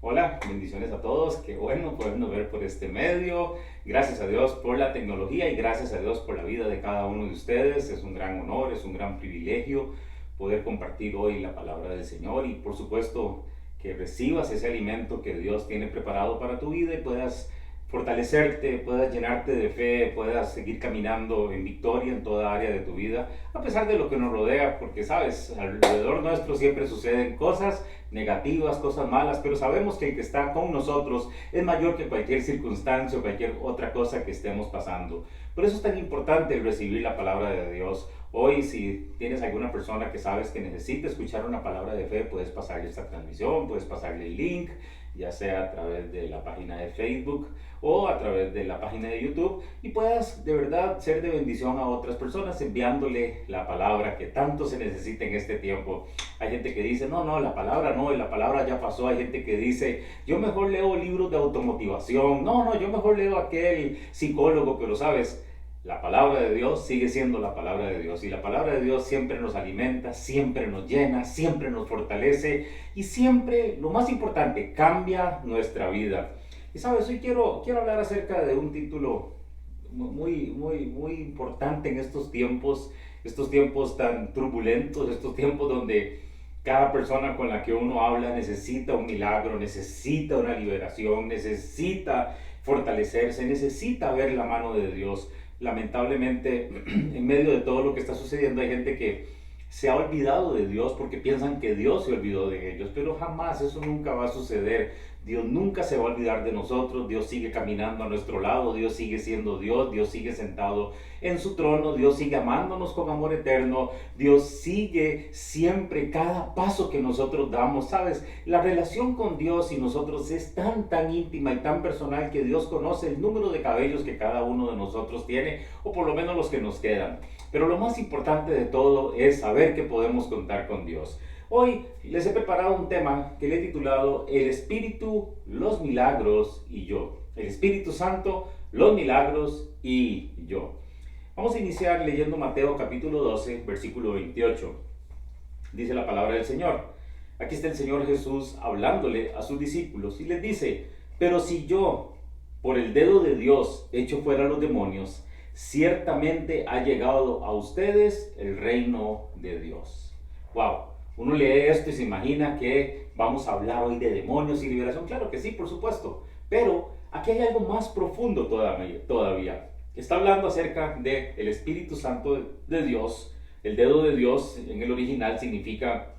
Hola, bendiciones a todos. Qué bueno podernos ver por este medio. Gracias a Dios por la tecnología y gracias a Dios por la vida de cada uno de ustedes. Es un gran honor, es un gran privilegio poder compartir hoy la palabra del Señor y por supuesto que recibas ese alimento que Dios tiene preparado para tu vida y puedas fortalecerte, puedas llenarte de fe, puedas seguir caminando en victoria en toda área de tu vida, a pesar de lo que nos rodea, porque sabes, alrededor nuestro siempre suceden cosas negativas, cosas malas, pero sabemos que el que está con nosotros es mayor que cualquier circunstancia o cualquier otra cosa que estemos pasando. Por eso es tan importante el recibir la palabra de Dios. Hoy, si tienes alguna persona que sabes que necesita escuchar una palabra de fe, puedes pasarle esta transmisión, puedes pasarle el link, ya sea a través de la página de Facebook o a través de la página de YouTube, y puedas de verdad ser de bendición a otras personas enviándole la palabra que tanto se necesita en este tiempo. Hay gente que dice, no, la palabra no, la palabra ya pasó. Hay gente que dice, yo mejor leo libros de automotivación. No, yo mejor leo aquel psicólogo, pero sabes, la palabra de Dios sigue siendo la palabra de Dios y la palabra de Dios siempre nos alimenta, siempre nos llena, siempre nos fortalece y siempre, lo más importante, cambia nuestra vida. Y sabes, hoy quiero hablar acerca de un título muy importante en estos tiempos tan turbulentos, estos tiempos donde cada persona con la que uno habla necesita un milagro, necesita una liberación, necesita fortalecerse, necesita ver la mano de Dios. Lamentablemente, en medio de todo lo que está sucediendo, hay gente que se ha olvidado de Dios porque piensan que Dios se olvidó de ellos, pero jamás, eso nunca va a suceder. Dios nunca se va a olvidar de nosotros. Dios sigue caminando a nuestro lado, Dios sigue siendo Dios, Dios sigue sentado en su trono, Dios sigue amándonos con amor eterno, Dios sigue siempre cada paso que nosotros damos. Sabes, la relación con Dios y nosotros es tan íntima y tan personal que Dios conoce el número de cabellos que cada uno de nosotros tiene, o por lo menos los que nos quedan. Pero lo más importante de todo es saber que podemos contar con Dios. Hoy les he preparado un tema que le he titulado El Espíritu, los milagros y yo. El Espíritu Santo, los milagros y yo. Vamos a iniciar leyendo Mateo capítulo 12, versículo 28. Dice la palabra del Señor. Aquí está el Señor Jesús hablándole a sus discípulos y les dice, pero si yo, por el dedo de Dios, echo fuera a los demonios, ciertamente ha llegado a ustedes el reino de Dios. Wow. Uno lee esto y se imagina que vamos a hablar hoy de demonios y liberación. Claro que sí, por supuesto. Pero aquí hay algo más profundo todavía. Está hablando acerca del Espíritu Santo de Dios. El dedo de Dios en el original significa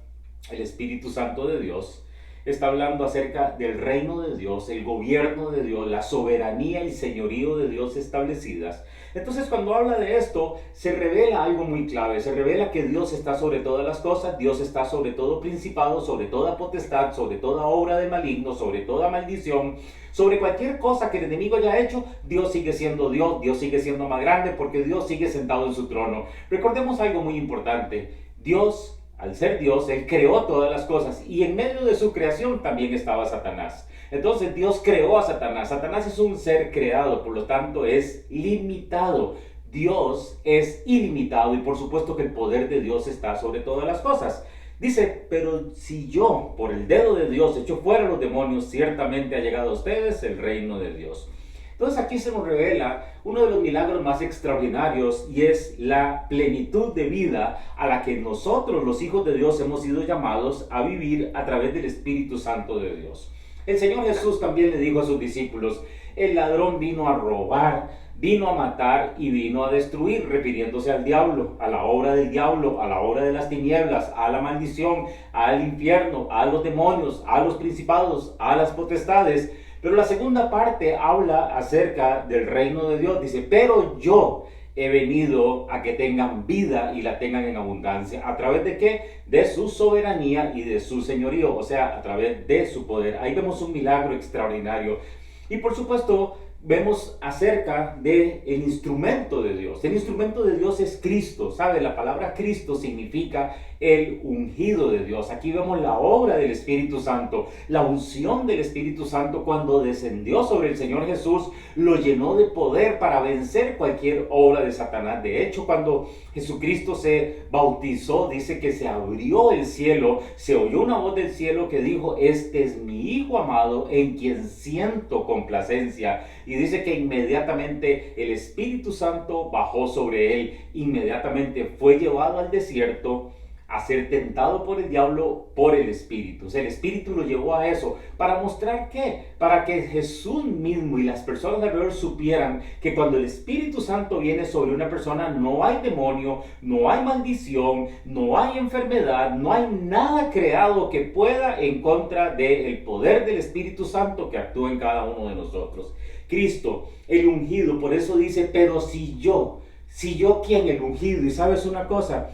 el Espíritu Santo de Dios. Está hablando acerca del reino de Dios, el gobierno de Dios, la soberanía y señorío de Dios establecidas. Entonces, cuando habla de esto, se revela algo muy clave. Se revela que Dios está sobre todas las cosas, Dios está sobre todo principado, sobre toda potestad, sobre toda obra de maligno, sobre toda maldición, sobre cualquier cosa que el enemigo haya hecho. Dios sigue siendo Dios, Dios sigue siendo más grande porque Dios sigue sentado en su trono. Recordemos algo muy importante. Dios, al ser Dios, Él creó todas las cosas y en medio de su creación también estaba Satanás. Entonces Dios creó a Satanás. Satanás es un ser creado, por lo tanto es limitado. Dios es ilimitado y por supuesto que el poder de Dios está sobre todas las cosas. Dice, pero si yo, por el dedo de Dios, echo fuera a los demonios, ciertamente ha llegado a ustedes el reino de Dios. Entonces aquí se nos revela uno de los milagros más extraordinarios y es la plenitud de vida a la que nosotros, los hijos de Dios, hemos sido llamados a vivir a través del Espíritu Santo de Dios. El Señor Jesús también le dijo a sus discípulos, el ladrón vino a robar, vino a matar y vino a destruir, refiriéndose al diablo, a la obra del diablo, a la obra de las tinieblas, a la maldición, al infierno, a los demonios, a los principados, a las potestades. Pero la segunda parte habla acerca del reino de Dios. Dice, pero yo he venido a que tengan vida y la tengan en abundancia. ¿A través de qué? De su soberanía y de su señorío, o sea, a través de su poder. Ahí vemos un milagro extraordinario. Y por supuesto, vemos acerca del instrumento de Dios. El instrumento de Dios es Cristo, ¿sabe? La palabra Cristo significa el ungido de Dios. Aquí vemos la obra del Espíritu Santo, la unción del Espíritu Santo cuando descendió sobre el Señor Jesús, lo llenó de poder para vencer cualquier obra de Satanás. De hecho, cuando Jesucristo se bautizó, dice que se abrió el cielo, se oyó una voz del cielo que dijo: este es mi Hijo amado en quien siento complacencia. Y dice que inmediatamente el Espíritu Santo bajó sobre él, inmediatamente fue llevado al desierto a ser tentado por el diablo, por el Espíritu. O sea, el Espíritu lo llevó a eso. ¿Para mostrar qué? Para que Jesús mismo y las personas alrededor supieran que cuando el Espíritu Santo viene sobre una persona, no hay demonio, no hay maldición, no hay enfermedad, no hay nada creado que pueda en contra del poder del Espíritu Santo que actúa en cada uno de nosotros. Cristo, el ungido, por eso dice: pero si yo, ¿quién? El ungido. Y sabes una cosa,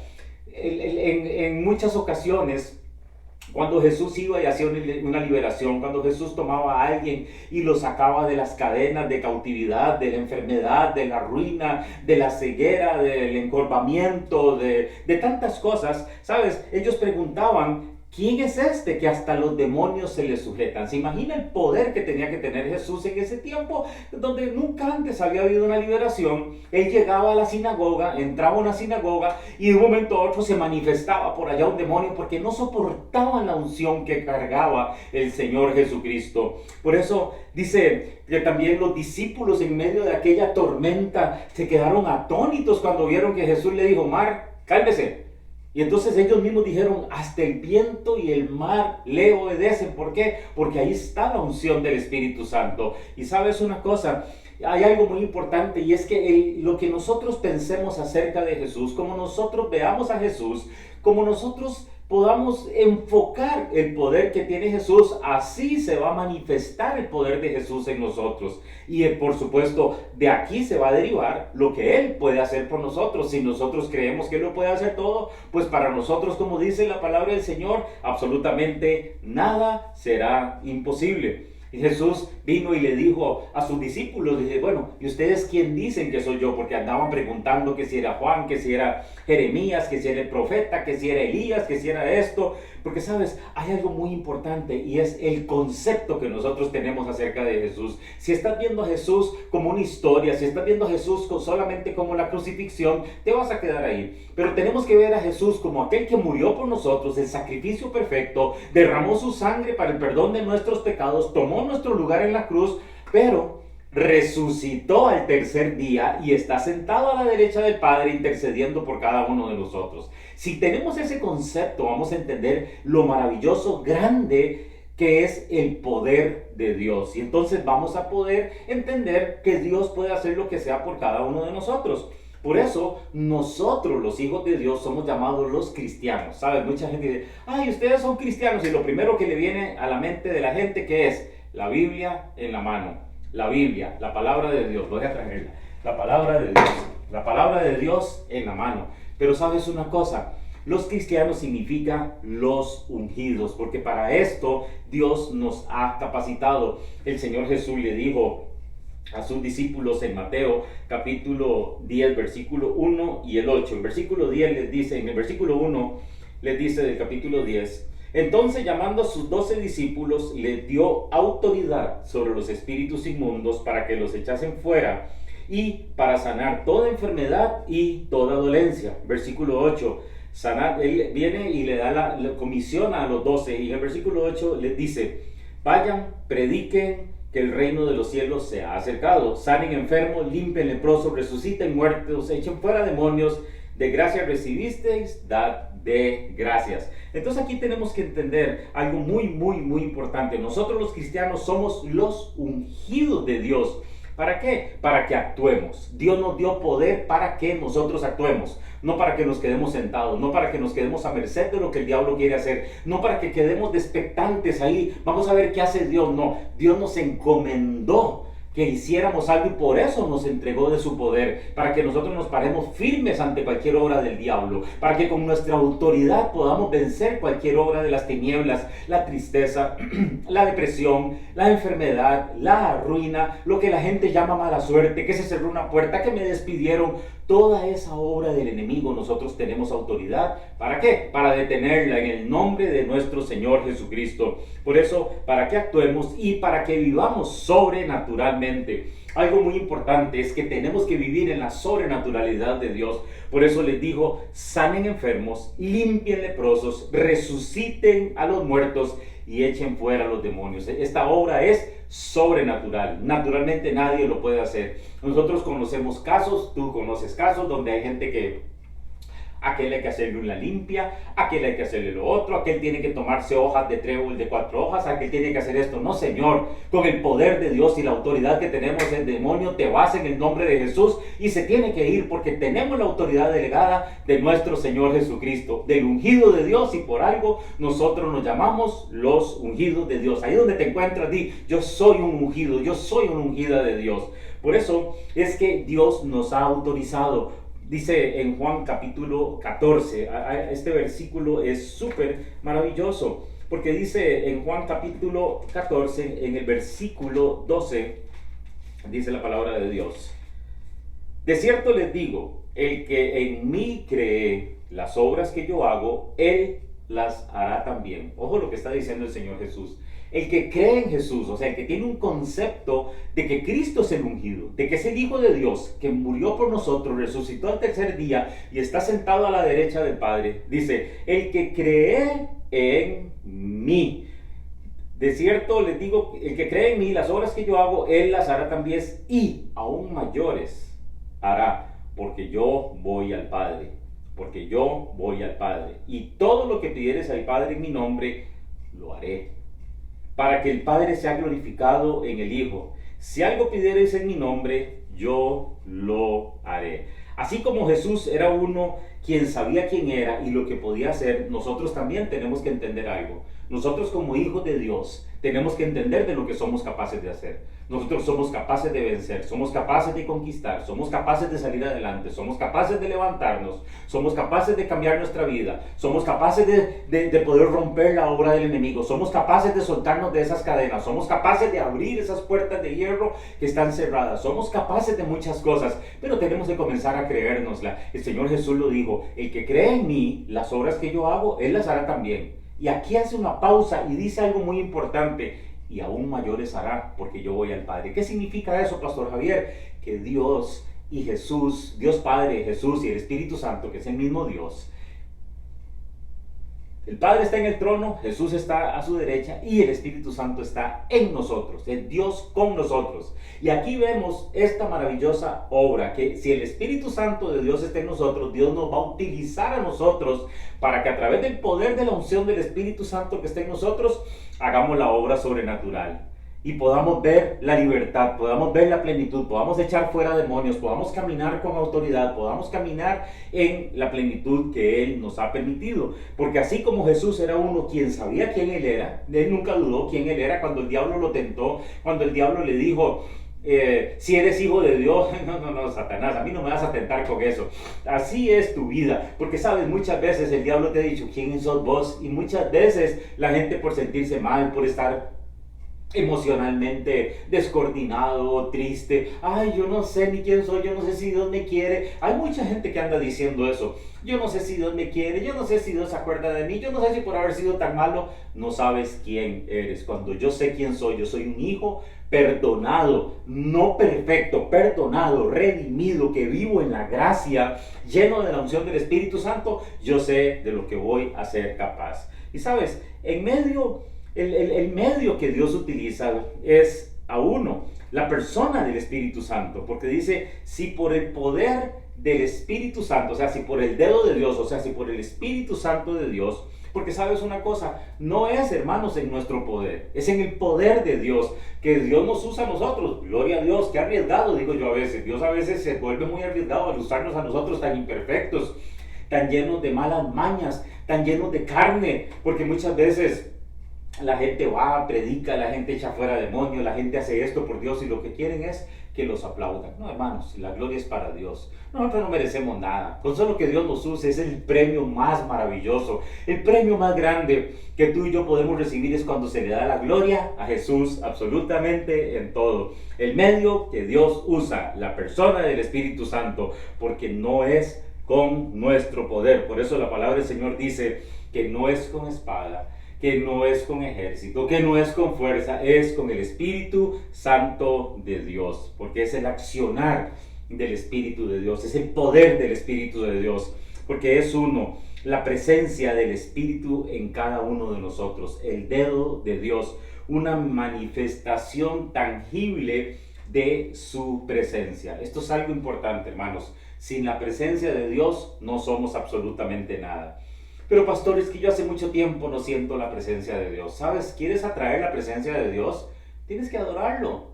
en muchas ocasiones, cuando Jesús iba y hacía una liberación, cuando Jesús tomaba a alguien y lo sacaba de las cadenas de cautividad, de la enfermedad, de la ruina, de la ceguera, del encorvamiento, de tantas cosas, ¿sabes? Ellos preguntaban: ¿quién es este que hasta los demonios se le sujetan? ¿Se imagina el poder que tenía que tener Jesús en ese tiempo, donde nunca antes había habido una liberación? Él llegaba a la sinagoga, entraba a una sinagoga y de un momento a otro se manifestaba por allá un demonio, porque no soportaban la unción que cargaba el Señor Jesucristo. Por eso dice que también los discípulos, en medio de aquella tormenta, se quedaron atónitos cuando vieron que Jesús le dijo: mar, cálmese. Y entonces ellos mismos dijeron: hasta el viento y el mar le obedecen. ¿Por qué? Porque ahí está la unción del Espíritu Santo. Y sabes una cosa, hay algo muy importante, y es que lo que nosotros pensemos acerca de Jesús, como nosotros veamos a Jesús, como nosotros podamos enfocar el poder que tiene Jesús, así se va a manifestar el poder de Jesús en nosotros. Y por supuesto, de aquí se va a derivar lo que Él puede hacer por nosotros. Si nosotros creemos que Él lo puede hacer todo, pues para nosotros, como dice la palabra del Señor, absolutamente nada será imposible. Y Jesús vino y le dijo a sus discípulos, dice: bueno, ¿y ustedes quién dicen que soy yo? Porque andaban preguntando que si era Juan, que si era Jeremías, que si era el profeta, que si era Elías, que si era esto. Porque sabes, hay algo muy importante, y es el concepto que nosotros tenemos acerca de Jesús. Si estás viendo a Jesús como una historia, si estás viendo a Jesús solamente como la crucifixión, te vas a quedar ahí. Pero tenemos que ver a Jesús como aquel que murió por nosotros, el sacrificio perfecto, derramó su sangre para el perdón de nuestros pecados, tomó nuestro lugar en la cruz, pero resucitó al tercer día y está sentado a la derecha del Padre intercediendo por cada uno de nosotros. Si tenemos ese concepto, vamos a entender lo maravilloso, grande que es el poder de Dios. Y entonces vamos a poder entender que Dios puede hacer lo que sea por cada uno de nosotros. Por eso nosotros, los hijos de Dios, somos llamados los cristianos. ¿Sabes? Mucha gente dice: ay, ustedes son cristianos, y lo primero que le viene a la mente de la gente, ¿qué es? La Biblia en la mano. La Biblia, la palabra de Dios. Voy a traerla. La palabra de Dios. La palabra de Dios en la mano. Pero ¿sabes una cosa? Los cristianos significa los ungidos, porque para esto Dios nos ha capacitado. El Señor Jesús le dijo a sus discípulos en Mateo capítulo 10, versículo 1 y el 8. En versículo 10 les dice, en el versículo 1 les dice del capítulo 10: entonces, llamando a sus 12 discípulos, les dio autoridad sobre los espíritus inmundos para que los echasen fuera y para sanar toda enfermedad y toda dolencia. Versículo 8, él viene y le da la comisión a los 12, y en el versículo 8 les dice: vayan, prediquen que el reino de los cielos se ha acercado, sanen enfermos, limpien leprosos, resuciten muertos, echen fuera demonios, de gracia recibisteis, dad de gracias. Entonces aquí tenemos que entender algo muy importante. Nosotros los cristianos somos los ungidos de Dios. ¿Para qué? Para que actuemos. Dios nos dio poder para que nosotros actuemos, no para que nos quedemos sentados, no para que nos quedemos a merced de lo que el diablo quiere hacer, no para que quedemos expectantes ahí, vamos a ver qué hace Dios. No, Dios nos encomendó que hiciéramos algo y por eso nos entregó de su poder, para que nosotros nos paremos firmes ante cualquier obra del diablo, para que con nuestra autoridad podamos vencer cualquier obra de las tinieblas, la tristeza, la depresión, la enfermedad, la ruina, lo que la gente llama mala suerte, que se cerró una puerta, que me despidieron. Toda esa obra del enemigo nosotros tenemos autoridad. ¿Para qué? Para detenerla en el nombre de nuestro Señor Jesucristo. Por eso, para que actuemos y para que vivamos sobrenaturalmente. Algo muy importante es que tenemos que vivir en la sobrenaturalidad de Dios. Por eso les digo, sanen enfermos, limpien leprosos, resuciten a los muertos y echen fuera a los demonios. Esta obra es sobrenatural. Naturalmente nadie lo puede hacer. Nosotros conocemos casos, tú conoces casos donde hay gente que aquel hay que hacerle una limpia, aquel hay que hacerle lo otro, aquel tiene que tomarse hojas de trébol de 4 hojas, aquel tiene que hacer esto. No, Señor, con el poder de Dios y la autoridad que tenemos, el demonio te vas en el nombre de Jesús y se tiene que ir porque tenemos la autoridad delegada de nuestro Señor Jesucristo, del ungido de Dios, y por algo nosotros nos llamamos los ungidos de Dios. Ahí donde te encuentras, di, yo soy un ungido, yo soy una ungida de Dios. Por eso es que Dios nos ha autorizado. Dice en Juan capítulo 14, este versículo es súper maravilloso, porque dice en Juan capítulo 14, en el versículo 12, dice la palabra de Dios: de cierto les digo, el que en mí cree, las obras que yo hago, él las hará también. Ojo lo que está diciendo el Señor Jesús. El que cree en Jesús, o sea, el que tiene un concepto de que Cristo es el ungido, de que es el Hijo de Dios, que murió por nosotros, resucitó al tercer día y está sentado a la derecha del Padre, dice, el que cree en mí. De cierto les digo, el que cree en mí, las obras que yo hago, él las hará también, y aún mayores hará, porque yo voy al Padre, porque yo voy al Padre, y todo lo que pidieres al Padre en mi nombre, lo haré, para que el Padre sea glorificado en el Hijo. Si algo pidiereis en mi nombre, yo lo haré. Así como Jesús era uno quien sabía quién era y lo que podía hacer, nosotros también tenemos que entender algo. Nosotros como hijos de Dios tenemos que entender de lo que somos capaces de hacer. Nosotros somos capaces de vencer, somos capaces de conquistar, somos capaces de salir adelante, somos capaces de levantarnos, somos capaces de cambiar nuestra vida, somos capaces de poder romper la obra del enemigo, somos capaces de soltarnos de esas cadenas, somos capaces de abrir esas puertas de hierro que están cerradas, somos capaces de muchas cosas, pero tenemos que comenzar a creérnosla. El Señor Jesús lo dijo, el que cree en mí, las obras que yo hago, él las hará también. Y aquí hace una pausa y dice algo muy importante: y aún mayores hará, porque yo voy al Padre. ¿Qué significa eso, Pastor Javier? Que Dios y Jesús, Dios Padre, Jesús y el Espíritu Santo, que es el mismo Dios, el Padre está en el trono, Jesús está a su derecha y el Espíritu Santo está en nosotros, es Dios con nosotros. Y aquí vemos esta maravillosa obra, que si el Espíritu Santo de Dios está en nosotros, Dios nos va a utilizar a nosotros para que a través del poder de la unción del Espíritu Santo que está en nosotros, hagamos la obra sobrenatural. Y podamos ver la libertad, podamos ver la plenitud, podamos echar fuera demonios, podamos caminar con autoridad, podamos caminar en la plenitud que Él nos ha permitido. Porque así como Jesús era uno quien sabía quién Él era, Él nunca dudó quién Él era cuando el diablo lo tentó, cuando el diablo le dijo, si eres hijo de Dios, no, Satanás, a mí no me vas a tentar con eso. Así es tu vida, porque sabes, muchas veces el diablo te ha dicho, ¿quién sos vos? Y muchas veces la gente, por sentirse mal, por estar emocionalmente descoordinado, triste, ay, yo no sé ni quién soy, yo no sé si Dios me quiere. Hay mucha gente que anda diciendo eso, yo no sé si Dios me quiere, yo no sé si Dios se acuerda de mí, yo no sé si por haber sido tan malo. No sabes quién eres. Cuando yo sé quién soy, yo soy un hijo perdonado, no perfecto, perdonado, redimido, que vivo en la gracia, lleno de la unción del Espíritu Santo. Yo sé de lo que voy a ser capaz. Y sabes, en medio el medio que Dios utiliza es a uno, la persona del Espíritu Santo, porque dice, si por el poder del Espíritu Santo, o sea, si por el dedo de Dios, o sea, si por el Espíritu Santo de Dios, porque sabes una cosa, no es, hermanos, en nuestro poder, es en el poder de Dios, que Dios nos usa a nosotros. Gloria a Dios, qué arriesgado, digo yo a veces. Dios a veces se vuelve muy arriesgado al usarnos a nosotros tan imperfectos, tan llenos de malas mañas, tan llenos de carne, porque muchas veces la gente va, predica, la gente echa fuera demonios, la gente hace esto por Dios y lo que quieren es que los aplaudan. No, hermanos, la gloria es para Dios. Nosotros no merecemos nada. Con solo que Dios nos use es el premio más maravilloso. El premio más grande que tú y yo podemos recibir es cuando se le da la gloria a Jesús absolutamente en todo. El medio que Dios usa, la persona del Espíritu Santo, porque no es con nuestro poder. Por eso la palabra del Señor dice que no es con espada, que no es con ejército, que no es con fuerza, es con el Espíritu Santo de Dios, porque es el accionar del Espíritu de Dios, es el poder del Espíritu de Dios, porque es uno, la presencia del Espíritu en cada uno de nosotros, el dedo de Dios, una manifestación tangible de su presencia. Esto es algo importante, hermanos. Sin la presencia de Dios no somos absolutamente nada. Pero pastor, es que yo hace mucho tiempo no siento la presencia de Dios. ¿Sabes? ¿Quieres atraer la presencia de Dios? Tienes que adorarlo.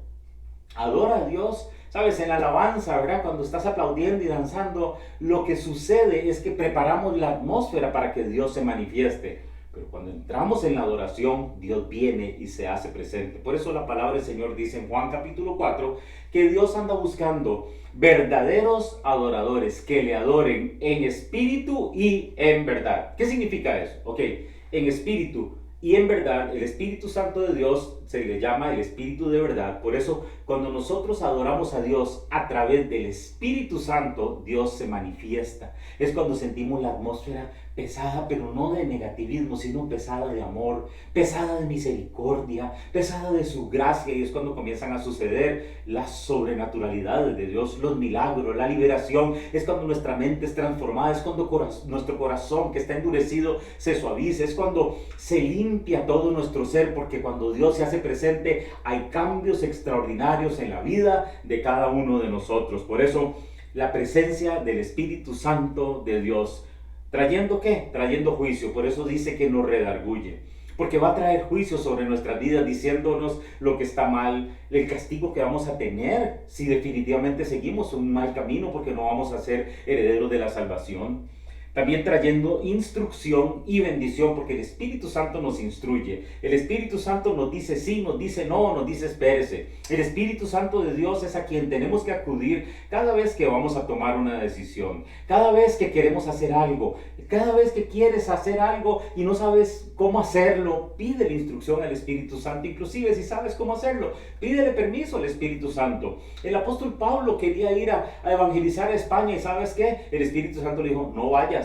Adora a Dios. ¿Sabes? En la alabanza, ¿verdad? Cuando estás aplaudiendo y danzando, lo que sucede es que preparamos la atmósfera para que Dios se manifieste. Pero cuando entramos en la adoración, Dios viene y se hace presente. Por eso la palabra del Señor dice en Juan capítulo 4 que Dios anda buscando verdaderos adoradores que le adoren en espíritu y en verdad. ¿Qué significa eso? Ok, en espíritu y en verdad, el Espíritu Santo de Dios se le llama el Espíritu de verdad. Por eso, cuando nosotros adoramos a Dios a través del Espíritu Santo, Dios se manifiesta. Es cuando sentimos la atmósfera pesada, pero no de negativismo, sino pesada de amor, pesada de misericordia, pesada de su gracia. Y es cuando comienzan a suceder las sobrenaturalidades de Dios, los milagros, la liberación. Es cuando nuestra mente es transformada, es cuando nuestro corazón que está endurecido se suaviza, es cuando se limpia todo nuestro ser, porque cuando Dios se hace presente hay cambios extraordinarios en la vida de cada uno de nosotros. Por eso la presencia del Espíritu Santo de Dios, ¿trayendo qué? Trayendo juicio. Por eso dice que nos redarguye, porque va a traer juicio sobre nuestras vidas, diciéndonos lo que está mal, el castigo que vamos a tener si definitivamente seguimos un mal camino, porque no vamos a ser herederos de la salvación. También trayendo instrucción y bendición, porque el Espíritu Santo nos instruye. El Espíritu Santo nos dice sí, nos dice no, nos dice espérese. El Espíritu Santo de Dios es a quien tenemos que acudir cada vez que vamos a tomar una decisión, cada vez que queremos hacer algo, cada vez que quieres hacer algo y no sabes cómo hacerlo, pídele instrucción al Espíritu Santo. Inclusive si sabes cómo hacerlo, pídele permiso al Espíritu Santo. El apóstol Pablo quería ir a evangelizar a España y ¿sabes qué? El Espíritu Santo le dijo, no vayas.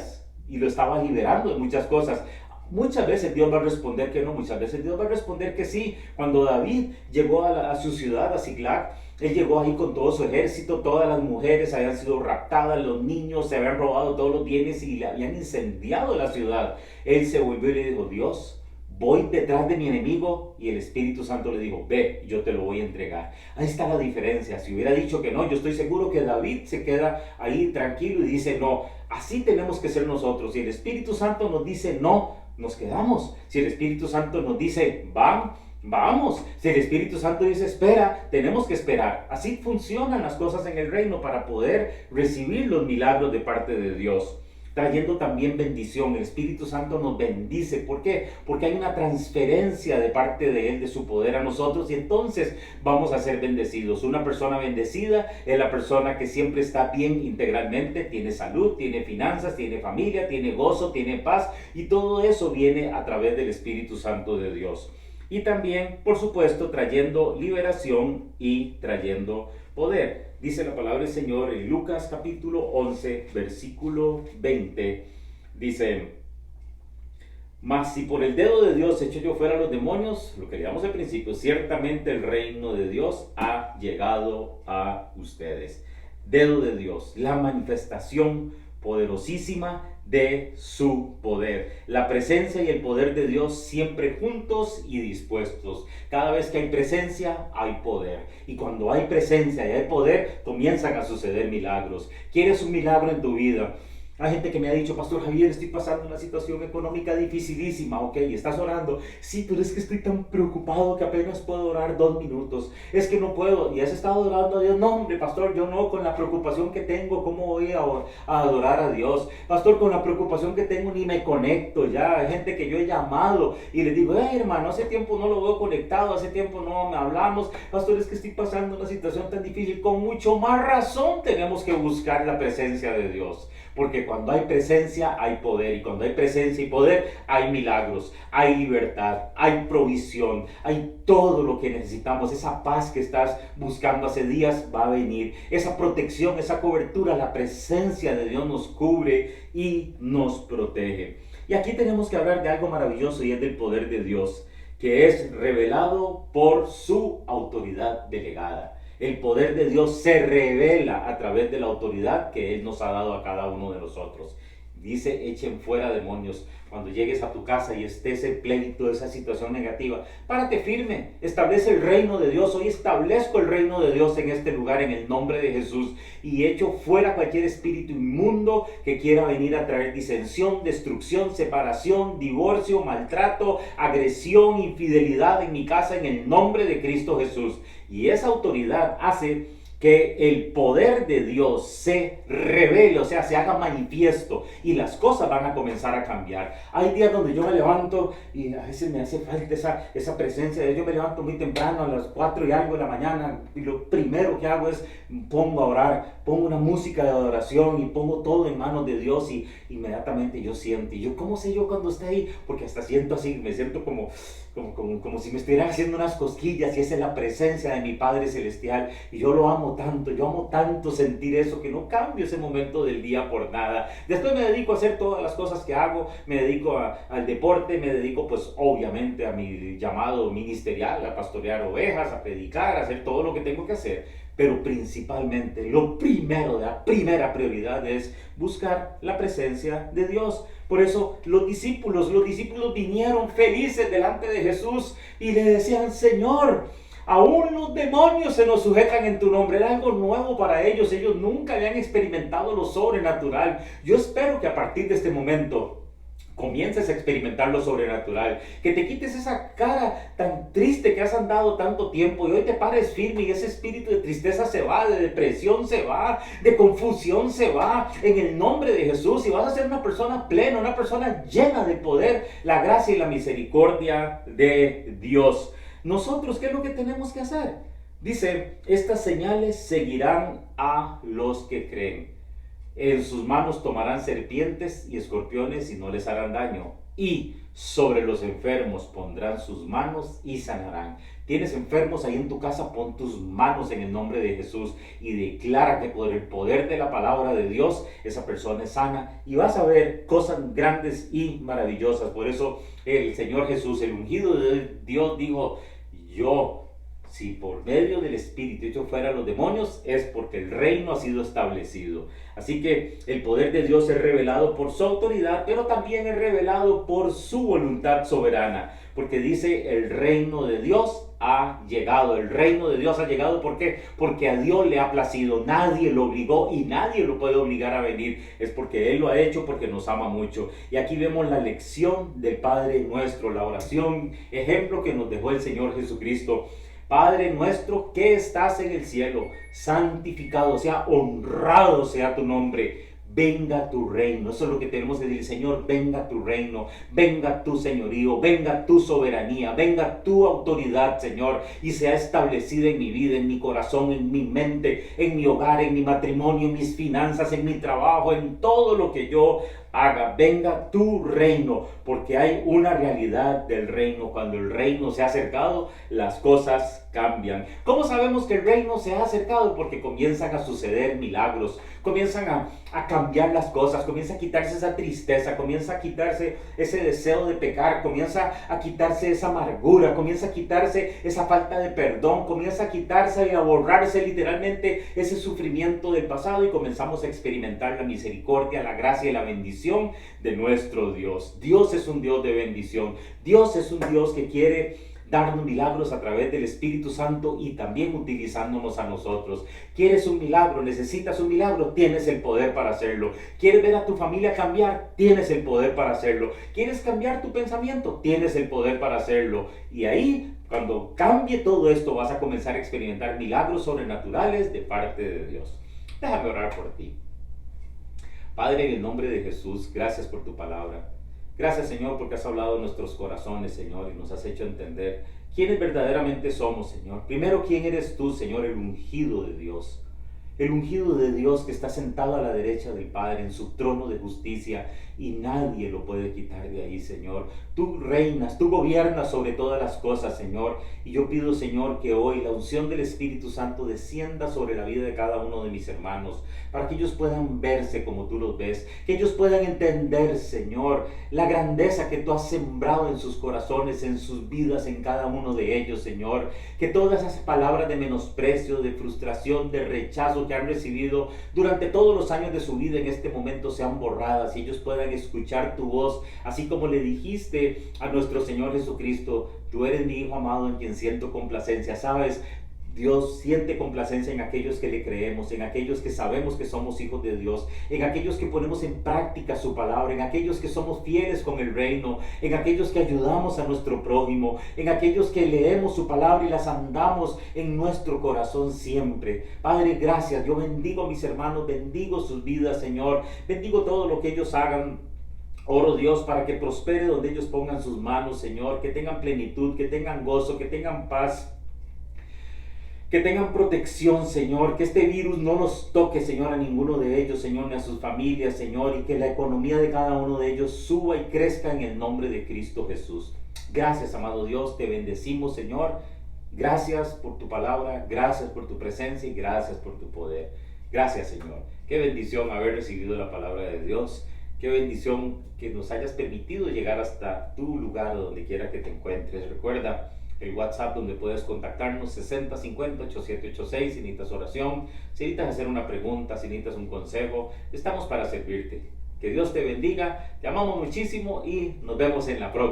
Y lo estaba liberando de muchas cosas. Muchas veces Dios va a responder que no, muchas veces Dios va a responder que sí. Cuando David llegó a su ciudad, a Ziklag, él llegó ahí con todo su ejército, todas las mujeres habían sido raptadas, los niños se habían robado todos los bienes y le habían incendiado la ciudad. Él se volvió y le dijo, Dios, voy detrás de mi enemigo, y el Espíritu Santo le dijo, ve, yo te lo voy a entregar. Ahí está la diferencia. Si hubiera dicho que no, yo estoy seguro que David se queda ahí tranquilo y dice no. Así tenemos que ser nosotros. Si el Espíritu Santo nos dice no, nos quedamos. Si el Espíritu Santo nos dice vamos. Si el Espíritu Santo dice espera, tenemos que esperar. Así funcionan las cosas en el reino para poder recibir los milagros de parte de Dios. Trayendo también bendición. El Espíritu Santo nos bendice. ¿Por qué? Porque hay una transferencia de parte de Él, de su poder a nosotros, y entonces vamos a ser bendecidos. Una persona bendecida es la persona que siempre está bien integralmente, tiene salud, tiene finanzas, tiene familia, tiene gozo, tiene paz, y todo eso viene a través del Espíritu Santo de Dios. Y también, por supuesto, trayendo liberación y trayendo poder. Dice la palabra del Señor en Lucas capítulo 11, versículo 20. Dice, mas si por el dedo de Dios echo yo fuera a los demonios, lo que leíamos al principio, ciertamente el reino de Dios ha llegado a ustedes. Dedo de Dios, la manifestación poderosísima de su poder. La presencia y el poder de Dios siempre juntos y dispuestos. Cada vez que hay presencia, hay poder. Y cuando hay presencia y hay poder, comienzan a suceder milagros. ¿Quieres un milagro en tu vida? Hay gente que me ha dicho, Pastor Javier, estoy pasando una situación económica dificilísima. Ok, estás orando. Sí, pero es que estoy tan preocupado que apenas puedo orar 2 minutos. Es que no puedo. ¿Y has estado orando a Dios? No, hombre, pastor, yo no. Con la preocupación que tengo, ¿cómo voy a adorar a Dios? Pastor, con la preocupación que tengo ni me conecto ya. Hay gente que yo he llamado y le digo, hermano, hace tiempo no lo veo conectado, hace tiempo no me hablamos. Pastor, es que estoy pasando una situación tan difícil. Con mucho más razón tenemos que buscar la presencia de Dios. Porque cuando hay presencia hay poder, y cuando hay presencia y poder hay milagros, hay libertad, hay provisión, hay todo lo que necesitamos. Esa paz que estás buscando hace días va a venir, esa protección, esa cobertura, la presencia de Dios nos cubre y nos protege. Y aquí tenemos que hablar de algo maravilloso, y es del poder de Dios, que es revelado por su autoridad delegada. El poder de Dios se revela a través de la autoridad que Él nos ha dado a cada uno de nosotros. Dice, echen fuera demonios. Cuando llegues a tu casa y estés en plenitud de esa situación negativa, párate firme, establece el reino de Dios. Hoy establezco el reino de Dios en este lugar en el nombre de Jesús, y echo fuera cualquier espíritu inmundo que quiera venir a traer disensión, destrucción, separación, divorcio, maltrato, agresión, infidelidad en mi casa en el nombre de Cristo Jesús. Y esa autoridad hace que el poder de Dios se revele, o sea, se haga manifiesto, y las cosas van a comenzar a cambiar. Hay días donde yo me levanto y a veces me hace falta esa presencia de Dios. Yo me levanto muy temprano, a las 4 y algo de la mañana, y lo primero que hago es pongo a orar, pongo una música de adoración y pongo todo en manos de Dios, y inmediatamente yo siento. Y yo, ¿cómo sé yo cuando está ahí? Porque hasta siento así, me siento como si me estuvieran haciendo unas cosquillas, y esa es la presencia de mi Padre Celestial. Y yo lo amo tanto, yo amo tanto sentir eso, que no cambio ese momento del día por nada. Después me dedico a hacer todas las cosas que hago, me dedico al deporte, me dedico pues obviamente a mi llamado ministerial, a pastorear ovejas, a predicar, a hacer todo lo que tengo que hacer. Pero principalmente, lo primero, la primera prioridad es buscar la presencia de Dios. Por eso los discípulos vinieron felices delante de Jesús y le decían, Señor, aún los demonios se nos sujetan en tu nombre. Era algo nuevo para ellos. Ellos nunca habían experimentado lo sobrenatural. Yo espero que a partir de este momento comiences a experimentar lo sobrenatural, que te quites esa cara tan triste que has andado tanto tiempo, y hoy te pares firme, y ese espíritu de tristeza se va, de depresión se va, de confusión se va, en el nombre de Jesús, y vas a ser una persona plena, una persona llena de poder, la gracia y la misericordia de Dios. Nosotros, ¿qué es lo que tenemos que hacer? Dice, estas señales seguirán a los que creen. En sus manos tomarán serpientes y escorpiones y no les harán daño. Y sobre los enfermos pondrán sus manos y sanarán. Tienes enfermos ahí en tu casa, pon tus manos en el nombre de Jesús y declara que por el poder de la palabra de Dios esa persona es sana, y vas a ver cosas grandes y maravillosas. Por eso el Señor Jesús, el ungido de Dios, dijo, si por medio del Espíritu echo fuera a los demonios, es porque el reino ha sido establecido. Así que el poder de Dios es revelado por su autoridad, pero también es revelado por su voluntad soberana. Porque dice, el reino de Dios ha llegado. El reino de Dios ha llegado, ¿por qué? Porque a Dios le ha placido. Nadie lo obligó y nadie lo puede obligar a venir. Es porque Él lo ha hecho, porque nos ama mucho. Y aquí vemos la lección del Padre Nuestro, la oración, ejemplo que nos dejó el Señor Jesucristo. Padre nuestro que estás en el cielo, santificado sea, honrado sea tu nombre. Venga tu reino. Eso es lo que tenemos que decir, Señor, venga tu reino, venga tu señorío, venga tu soberanía, venga tu autoridad, Señor, y sea establecida en mi vida, en mi corazón, en mi mente, en mi hogar, en mi matrimonio, en mis finanzas, en mi trabajo, en todo lo que yo haga. Venga tu reino, porque hay una realidad del reino. Cuando el reino se ha acercado, las cosas cambian. ¿Cómo sabemos que el reino se ha acercado? Porque comienzan a suceder milagros, comienzan a cambiar las cosas, comienza a quitarse esa tristeza, comienza a quitarse ese deseo de pecar, comienza a quitarse esa amargura, comienza a quitarse esa falta de perdón, comienza a quitarse y a borrarse literalmente ese sufrimiento del pasado, y comenzamos a experimentar la misericordia, la gracia y la bendición de nuestro Dios. Dios es un Dios de bendición. Dios es un Dios que quiere darnos milagros a través del Espíritu Santo y también utilizándonos a nosotros. ¿Quieres un milagro? ¿Necesitas un milagro? Tienes el poder para hacerlo. ¿Quieres ver a tu familia cambiar? Tienes el poder para hacerlo. ¿Quieres cambiar tu pensamiento? Tienes el poder para hacerlo. Y ahí, cuando cambie todo esto, vas a comenzar a experimentar milagros sobrenaturales de parte de Dios. Déjame orar por ti. Padre, en el nombre de Jesús, gracias por tu palabra. Gracias, Señor, porque has hablado en nuestros corazones, Señor, y nos has hecho entender quiénes verdaderamente somos, Señor. Primero, ¿quién eres tú, Señor? El ungido de Dios. El ungido de Dios que está sentado a la derecha del Padre en su trono de justicia y nadie lo puede quitar de ahí, Señor. Tú reinas, tú gobiernas sobre todas las cosas, Señor. Y yo pido, Señor, que hoy la unción del Espíritu Santo descienda sobre la vida de cada uno de mis hermanos, para que ellos puedan verse como tú los ves, que ellos puedan entender, Señor, la grandeza que tú has sembrado en sus corazones, en sus vidas, en cada uno de ellos, Señor. Que todas esas palabras de menosprecio, de frustración, de rechazo que han recibido durante todos los años de su vida en este momento sean borradas y ellos puedan escuchar tu voz, así como le dijiste a nuestro Señor Jesucristo: tú eres mi Hijo amado en quien siento complacencia. ¿Sabes? Dios siente complacencia en aquellos que le creemos, en aquellos que sabemos que somos hijos de Dios, en aquellos que ponemos en práctica su palabra, en aquellos que somos fieles con el reino, en aquellos que ayudamos a nuestro prójimo, en aquellos que leemos su palabra y las andamos en nuestro corazón siempre. Padre, gracias. Yo bendigo a mis hermanos, bendigo sus vidas, Señor. Bendigo todo lo que ellos hagan. Oro, Dios, para que prospere donde ellos pongan sus manos, Señor, que tengan plenitud, que tengan gozo, que tengan paz, que tengan protección, Señor, que este virus no los toque, Señor, a ninguno de ellos, Señor, ni a sus familias, Señor, y que la economía de cada uno de ellos suba y crezca en el nombre de Cristo Jesús. Gracias, amado Dios, te bendecimos, Señor. Gracias por tu palabra, gracias por tu presencia y gracias por tu poder. Gracias, Señor. Qué bendición haber recibido la palabra de Dios. Qué bendición que nos hayas permitido llegar hasta tu lugar, donde quiera que te encuentres. Recuerda el WhatsApp donde puedes contactarnos: 6050-8786. Si necesitas oración, si necesitas hacer una pregunta, si necesitas un consejo, estamos para servirte. Que Dios te bendiga, te amamos muchísimo y nos vemos en la próxima.